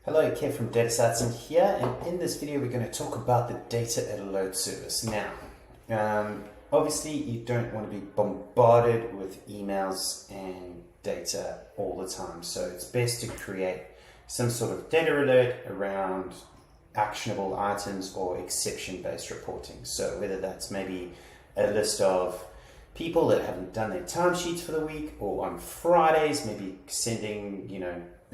Hello, Kev from dataSights in here, and in this video we're going to talk about the data alert service. Now, obviously you don't want to be bombarded with emails and data all the time, so it's best to create some sort of data alert around actionable items or exception-based reporting. So whether that's maybe a list of people that haven't done their timesheets for the week, or on Fridays maybe sending,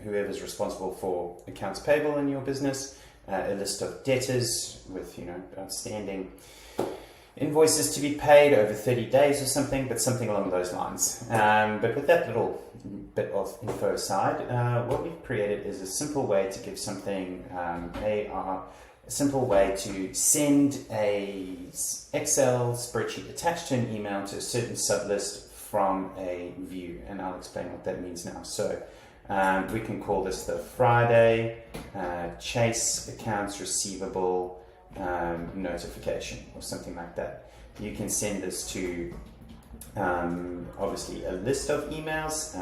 whoever's responsible for accounts payable in your business, a list of debtors with, outstanding invoices to be paid over 30 days or something, but something along those lines. But with that little bit of info aside, what we've created is a simple way to give something a simple way to send a Excel spreadsheet attached to an email to a certain sublist from a view, and I'll explain what that means now. So we can call this the Friday Chase Accounts Receivable notification or something like that. You can send this to obviously a list of emails.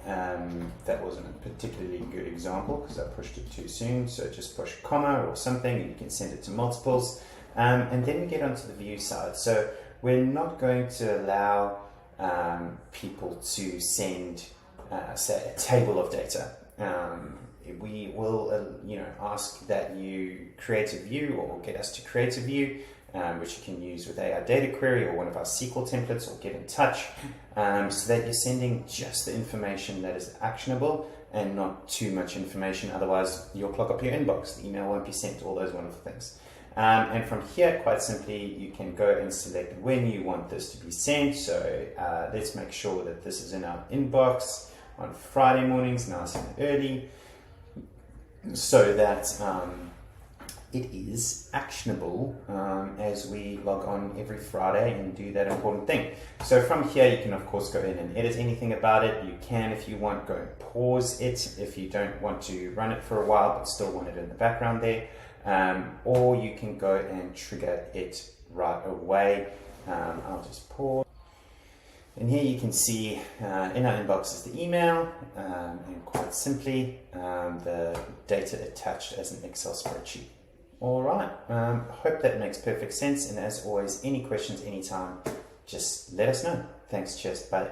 That wasn't a particularly good example because I pushed it too soon, so just push comma or something and you can send it to multiples. And then we get onto the view side. So we're not going to allow people to send say a table of data. We will ask that you create a view or get us to create a view, which you can use with AI Data Query or one of our SQL templates, or get in touch, so that you're sending just the information that is actionable and not too much information. Otherwise you'll clog up your inbox, the email won't be sent, all those wonderful things. And from here, quite simply, you can go and select when you want this to be sent. So let's make sure that this is in our inbox on Friday mornings, nice and early, so that it is actionable as we log on every Friday and do that important thing. So from here, you can of course go in and edit anything about it. You can, if you want, go and pause it if you don't want to run it for a while but still want it in the background there, or you can go and trigger it right away. I'll just pause. And here you can see in our inbox is the email, and quite simply the data attached as an Excel spreadsheet. All right, hope that makes perfect sense, and as always, any questions anytime, just let us know. Thanks, cheers, bye.